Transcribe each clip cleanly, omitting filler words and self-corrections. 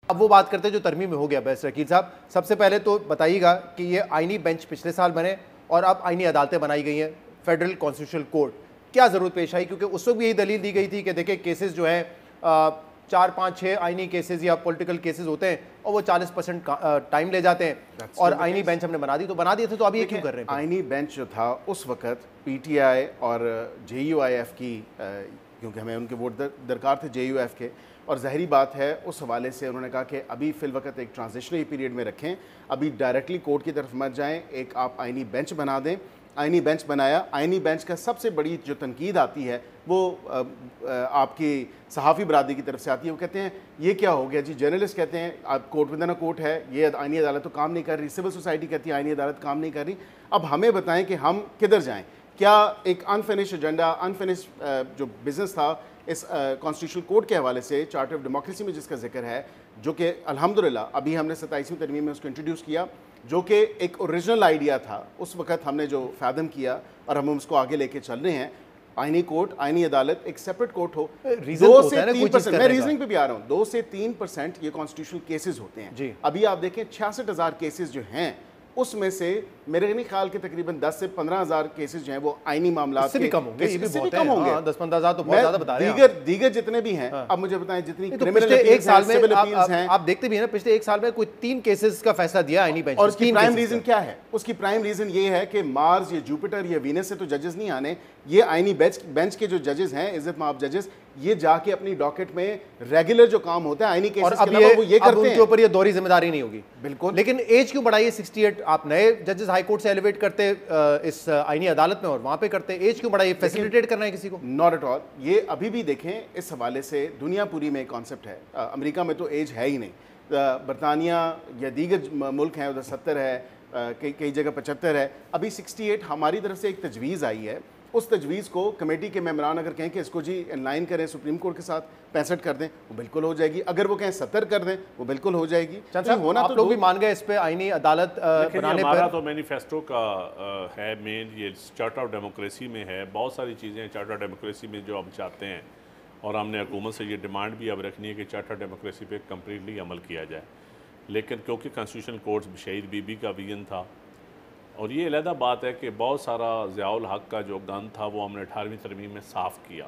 اب وہ بات کرتے ہیں جو ترمیم میں ہو گیا بیرسٹر عقیل صاحب. سب سے پہلے تو بتائیے گا کہ یہ آئینی بینچ پچھلے سال بنے اور اب آئینی عدالتیں بنائی گئی ہیں, فیڈرل کانسٹیٹیوشنل کورٹ, کیا ضرورت پیش آئی؟ کیونکہ اس وقت بھی یہی دلیل دی گئی تھی کہ دیکھیں کیسز جو ہیں 4-5-6 آئینی کیسز یا پولیٹیکل کیسز ہوتے ہیں اور وہ 40% ٹائم لے جاتے ہیں, اور آئینی بینچ ہم نے بنا دی, تو بنا دیے تھے تو اب یہ کیوں کر رہے ہیں؟ آئینی بینچ جو تھا اس وقت پی ٹی آئی اور جے یو آئی ایف کی, کیونکہ ہمیں ان کے ووٹ درکار تھے جے یو ایف کے, اور ظاہری بات ہے اس حوالے سے انہوں نے کہا کہ ابھی فی الوقت ایک ٹرانزیشنری پیریڈ میں رکھیں, ابھی ڈائریکٹلی کورٹ کی طرف مت جائیں, ایک آپ آئینی بینچ بنا دیں. آئینی بینچ بنایا. آئینی بینچ کا سب سے بڑی جو تنقید آتی ہے وہ آپ کی صحافی برادری کی طرف سے آتی ہے. وہ کہتے ہیں یہ کیا ہو گیا جی, جرنلسٹ کہتے ہیں آپ کورٹ ود ان کورٹ ہے, یہ آئینی عدالت تو کام نہیں کر رہی, سول سوسائٹی کہتی ہے آئینی عدالت کام نہیں کر رہی. اب ہمیں بتائیں کہ ہم کدھر جائیں. کیا ایک انفنش ایجنڈا, انفنش جو بزنس تھا اس کانسٹیٹیوشنل کورٹ کے حوالے سے, چارٹر آف ڈیموکریسی میں جس کا ذکر ہے, جو کہ الحمدللہ ابھی ہم نے 27ویں ترمیم میں اس کو انٹروڈیوس کیا, جو کہ ایک اوریجنل آئیڈیا تھا اس وقت ہم نے جو فیدم کیا اور ہم اس کو آگے لے کے چل رہے ہیں. آئینی کورٹ, آئینی عدالت ایک سیپریٹ کورٹ ہو. 2 سے 3%, میں ریزننگ پہ بھی آ رہا ہوں, 2 سے 3% یہ کانسٹیٹیوشنل کیسز ہوتے ہیں. ابھی آپ دیکھیں 66,000 کیسز جو ہیں اس میں سے میرے نہیں خیال کے تقریباً 10 سے 15,000 کیسز جو ہیں وہ آئینی معاملات سے بھی کم ہوں گے. یہ بھی بہت کم ہوں گے. 10-15,000 تو بہت زیادہ بتا رہے ہیں. دیگر جتنے بھی ہیں اب مجھے بتائیں, جتنی پچھلے ایک سال میں آپ دیکھتے بھی ہیں نا, پچھلے ایک سال میں کوئی 3 کیسز کا فیصلہ دیا آئینی بینچ. اور اس کی پرائم ریزن کیا ہے؟ اس کی پرائم ریزن یہ ہے کہ مارس یا جوپیٹر یا وینس سے تو ججز نہیں آنے, یہ آئینی بینچ کے جو ججز ہیں, عزت مآب ججز, یہ جا کے اپنی ڈاکٹ میں ریگولر جو کام ہوتا ہے آئینی کیسز کے علاوہ وہ یہ کرتے ہیں. ان کے اوپر یہ دوہری ذمہ داری نہیں ہوگی. بالکل. لیکن ایج کیوں بڑھائی ہے 68؟ آپ نئے ججز ہائی کورٹ سے ایلیویٹ کرتے اس آئینی عدالت میں اور وہاں پہ کرتے, ایج کیوں بڑھائی ہے؟ فیسیلیٹیٹ کرنا ہے کسی کو؟ Not at all. یہ ابھی بھی دیکھیں اس حوالے سے دنیا پوری میں ایک کانسیپٹ ہے. امریکہ میں تو ایج ہے ہی نہیں, برطانیہ یا دیگر ملک ہیں ادھر 70 ہے, کئی جگہ 75 ہے, ابھی 68. ہماری طرف سے ایک تجویز آئی ہے, اس تجویز کو کمیٹی کے ممبران اگر کہیں کہ اس کو جی ان لائن کریں سپریم کورٹ کے ساتھ 65 کر دیں, وہ بالکل ہو جائے گی. اگر وہ کہیں 70 کر دیں وہ بالکل ہو جائے گی. ہونا آپ لوگ بھی مان گئے اس پہ آئینی عدالت بنانے پر. ہمارا تو مینیفیسٹو کا ہے مین, یہ چارٹر آف ڈیموکریسی میں ہے, بہت ساری چیزیں ہیں چارٹر آف ڈیموکریسی میں جو ہم چاہتے ہیں, اور ہم نے حکومت سے یہ ڈیمانڈ بھی اب رکھنی ہے کہ چارٹر ڈیموکریسی پہ کمپلیٹلی عمل کیا جائے. لیکن کیونکہ کانسٹیٹیوشنل کورٹ شہید بی بی کا ویژن تھا, اور یہ علیحدہ بات ہے کہ بہت سارا ضیاء الحق کا جو گن تھا وہ ہم نے 18ویں ترمیم میں صاف کیا,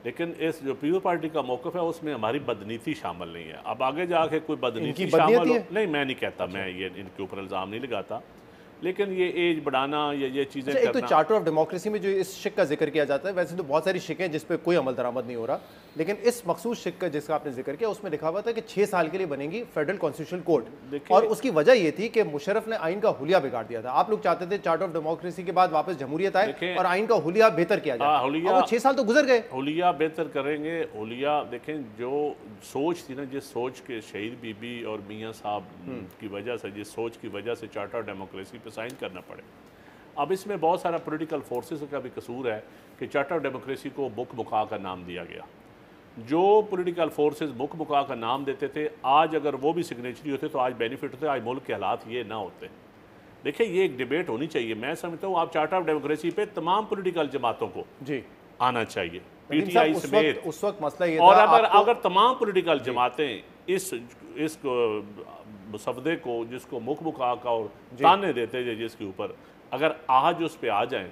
لیکن اس جو پیپلز پارٹی کا موقف ہے اس میں ہماری بدنیتی شامل نہیں ہے. اب آگے جا کے کوئی بدنیتی شامل ہو, نہیں میں نہیں کہتا, میں یہ ان کے اوپر الزام نہیں لگاتا, لیکن یہ ایج بڑھانا یا یہ چیزیں ایک تو چارٹر آف ڈیموکریسی میں جو اس شک کا ذکر کیا جاتا ہے, ویسے تو بہت ساری شکیں جس پہ کوئی عمل درآمد نہیں ہو رہا, لیکن اس مخصوص شک کا جس کا آپ نے ذکر کیا اس میں لکھا ہوا تھا کہ 6 سال کے لیے بنے گی فیڈرل کانسٹیٹیوشنل کورٹ, اور اس کی وجہ یہ تھی کہ مشرف نے آئین کا حلیہ بگاڑ دیا تھا. آپ لوگ چاہتے تھے چارٹر آف ڈیموکریسی کے بعد واپس جمہوریت آئے اور آئین کا حلیہ بہتر کیا جائے, اور 6 سال تو گزر گئے. حلیہ بہتر کریں گے. حلیہ دیکھیں جو سوچ تھی نا, جس سوچ کے شہید بی بی اور میاں صاحب کی وجہ سے, جس سوچ کی وجہ سے چارٹر آف ڈیموکریسی پہ سائن کرنا پڑے, اب اس میں بہت سارا پولیٹیکل فورسز کا بھی قصور ہے کہ چارٹر آف ڈیموکریسی کو بک مکا کا نام دیا گیا. جو پولیٹیکل فورسز بک مکا کا نام دیتے تھے, آج اگر وہ بھی سگنیچری ہوتے تو آج بینیفٹ ہوتے, آج ملک کے حالات یہ نہ ہوتے. دیکھیں یہ ایک ڈیبیٹ ہونی چاہیے. میں سمجھتا ہوں آپ چارٹر آف ڈیموکریسی پہ تمام پولیٹیکل جماعتوں کو آنا چاہیے, پی ٹی آئی سمیت. اس وقت مسئلہ یہ اور اگر تمام پولیٹیکل جماعتیں اس مسودے کو, جس کو مک مکا کا اور تانے دیتے ہیں جس کے اوپر, اگر آج اس پہ آ جائیں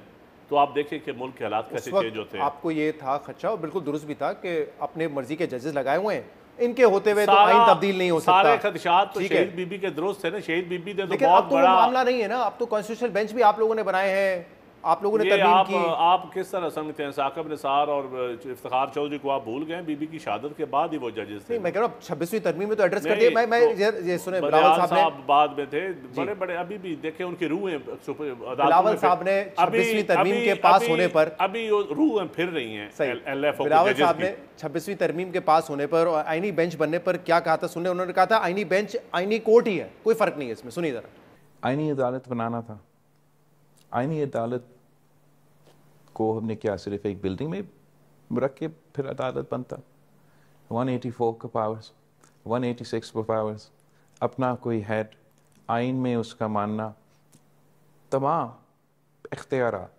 تو آپ دیکھیں کہ ملک کے حالات کیسے چینج ہوتے ہیں. آپ کو یہ تھا خدشہ, اور بالکل درست بھی تھا, کہ اپنے مرضی کے ججز لگائے ہوئے ہیں, ان کے ہوتے ہوئے تو آئین تبدیل نہیں ہو سکتا. سارے خدشات تو شہید بی بی کے درست ہے نا, شہید بی بی نے تو بہت بڑا, لیکن اب تو معاملہ نہیں ہے نا, اب تو کانسٹیٹیوشنل بینچ بھی آپ لوگوں نے بنائے ہیں, آپ لوگوں نے ترمیم کی. آپ کس طرح سمجھتے ہیں ثاقب نثار اور افتخار چودھری کو آپ بھول گئے؟ بی بی کی شہادت کے بعد ہی وہ ججز تھے. میں کہہ رہا ہوں 26ویں ترمیم میں تو ایڈریس کر دیا. میں یہ سنیں, بلاول صاحب بعد میں تھے, بڑے بڑے ابھی بھی دیکھیں ان کی روحیں, بلاول صاحب نے 26ویں ترمیم کے پاس ہونے پر, ابھی روحیں پھر رہی ہیں. بلاول صاحب نے 26ویں ترمیم کے پاس ہونے پر اور آئینی بینچ بننے پر کیا کہا تھا سنیں, انہوں نے کہا تھا آئینی بینچ آئینی کورٹ ہی ہے, کوئی فرق نہیں ہے اس میں. سنیے ذرا. آئینی عدالت بنانا تھا. آئینی عدالت کو ہم نے کیا صرف ایک بلڈنگ میں رکھ کے پھر عدالت بنتا. 184 کا پاورز, 186 کا پاورز, اپنا کوئی ہیڈ, آئین میں اس کا ماننا, تمام اختیارات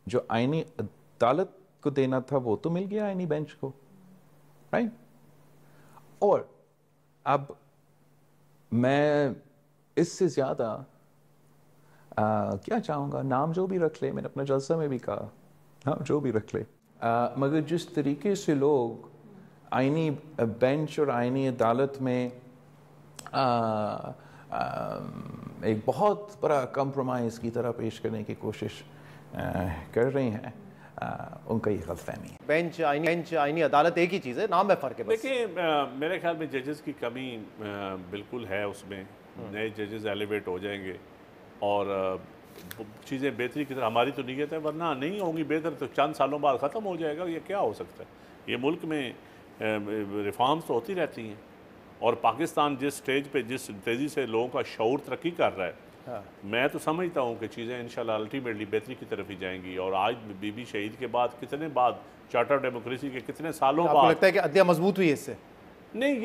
جو آئینی عدالت کو دینا تھا وہ تو مل گیا آئینی بینچ کو, رائٹ. اور اب میں اس سے زیادہ کیا چاہوں گا؟ نام جو بھی رکھ لے، میں نے اپنے جلسہ میں بھی کہا، نام جو بھی رکھ لے، مگر جس طریقے سے لوگ آئینی بینچ اور آئینی عدالت میں ایک بہت بڑا کمپرومائز کی طرح پیش کرنے کی کوشش کر رہے ہیں، ان کا یہ غلط فہمی ہے۔ بینچ آئینی عدالت ایک ہی چیز ہے، نام میں فرق ہے بس۔ دیکھیں میرے خیال میں ججز کی کمی بالکل ہے، اس میں نئے ججز ایلیویٹ ہو جائیں گے اور چیزیں بہتری کی طرح، ہماری تو نیت ہے، ورنہ نہیں ہوں گی بہتر تو چند سالوں بعد ختم ہو جائے گا۔ یہ کیا ہو سکتا ہے؟ یہ ملک میں ریفارمز تو ہوتی رہتی ہیں، اور پاکستان جس سٹیج پہ جس تیزی سے لوگوں کا شعور ترقی کر رہا ہے، میں تو سمجھتا ہوں کہ چیزیں انشاءاللہ الٹیمیٹلی بہتری کی طرف ہی جائیں گی۔ اور آج بی بی شہید کے بعد کتنے بعد چارٹر ڈیموکریسی کے کتنے سالوں آپ کو بعد، لگتا ہے کہ عدلیہ مضبوط ہوئی ہے اس سے؟ نہیں،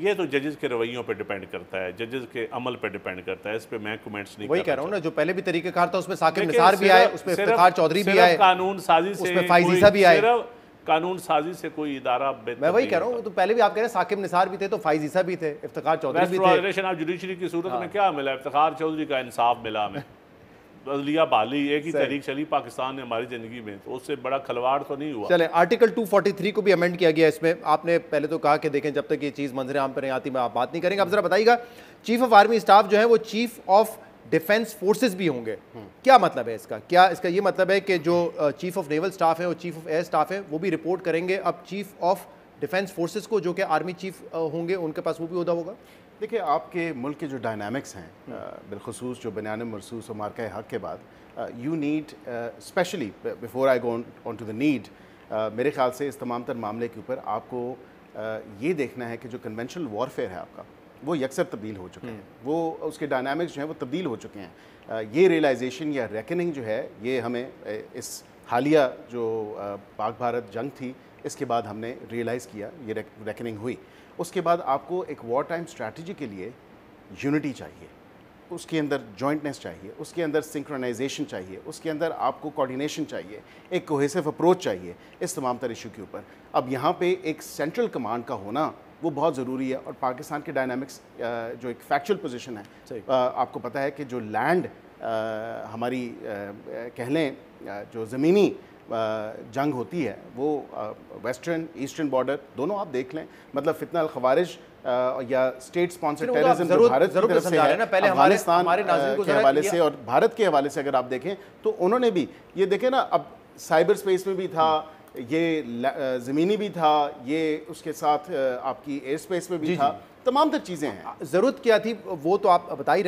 یہ تو ججز کے رویوں پہ ڈیپینڈ کرتا ہے، ججز کے عمل پہ ڈیپینڈ کرتا ہے، اس پہ میں کومنٹس نہیں وہی کہہ رہا ہوں نا، جو پہلے بھی طریقہ کار تھا اس میں ثاقب دیکھیں، نثار بھی آئے، اس میں افتخار چودھری بھی آئے، قانون سازی اس سے میں فائز عیسیٰ بھی آئے۔ صرف قانون سازی سے کوئی ادارہ بہتر میں وہی کہہ رہا ہوں، تو پہلے بھی آپ کہہ رہے ہیں ثاقب نثار بھی تھے تو فائز عیسیٰ بھی تھے، افتخار چودھری بھی تھے۔ ریسٹوریشن آف جوڈیشری کی صورت میں کیا ملا؟ افتخار چودھری کا انصاف ملا ہمیں، عدلیہ بحالی ایک ہی تحریک چلی پاکستان نے ہماری زندگی میں، تو اس سے بڑا کھلواڑ تو نہیں ہوا۔ چلیں، آرٹیکل 243 کو بھی امینڈ کیا گیا اس میں۔ آپ نے پہلے تو کہا کہ دیکھیں جب تک یہ چیز منظر عام پر نہیں آتی میں آپ بات نہیں کریں گے۔ اب ذرا بتائیے گا، چیف آف آرمی اسٹاف جو ہیں وہ چیف آف ڈیفنس فورسز بھی ہوں گے، کیا مطلب ہے اس کا؟ کیا اس کا یہ مطلب ہے کہ جو چیف آف نیول اسٹاف ہیں اور چیف آف ایئر اسٹاف ہیں وہ بھی رپورٹ کریں گے اب چیف آف ڈیفنس فورسز کو، جو کہ آرمی چیف ہوں گے، ان کے پاس وہ بھی عہدہ ہوگا؟ دیکھیں، آپ کے ملک کے جو ڈائنامکس ہیں، بالخصوص جو بنیان مرصوص اور مارکہ حق کے بعد، you need especially before I go on to the need, میرے خیال سے اس تمام تر معاملے کے اوپر آپ کو یہ دیکھنا ہے کہ جو کنونشنل وارفیئر ہے آپ کا، وہ یکسر تبدیل ہو چکے ہیں، وہ اس کے ڈائنامکس جو ہیں وہ تبدیل ہو چکے ہیں۔ یہ ریئلائزیشن یا ریکننگ جو ہے، یہ ہمیں اس حالیہ جو پاک بھارت جنگ تھی اس کے بعد ہم نے ریئلائز کیا، یہ ریکننگ ہوئی۔ اس کے بعد آپ کو ایک وار ٹائم اسٹریٹجی کے لیے یونٹی چاہیے، اس کے اندر جوائنٹنیس چاہیے، اس کے اندر سنکرونائزیشن چاہیے، اس کے اندر آپ کو کوآرڈینیشن چاہیے، ایک کوہیسو اپروچ چاہیے اس تمام تر ایشو کے اوپر۔ اب یہاں پہ ایک سینٹرل کمانڈ کا ہونا وہ بہت ضروری ہے، اور پاکستان کے ڈائنامکس جو ایک فیکچول پوزیشن ہے، آپ کو پتہ ہے کہ جو لینڈ ہماری کہہ لیں جو زمینی جنگ ہوتی ہے وہ ویسٹرن ایسٹرن بارڈر دونوں آپ دیکھ لیں، مطلب فتنہ الخوارج یا اسٹیٹ اسپانسر ٹیررزم جو بھارت کی طرف سے ہے، افغانستان کے حوالے سے اور بھارت کے حوالے سے اگر آپ دیکھیں تو انہوں نے بھی یہ دیکھیں نا، اب سائبر اسپیس میں بھی تھا، یہ زمینی بھی تھا، یہ اس کے ساتھ آپ کی ایئر اسپیس میں بھی تھا، تمام تر چیزیں ہیں۔ ضرورت کیا تھی وہ تو آپ بتا ہی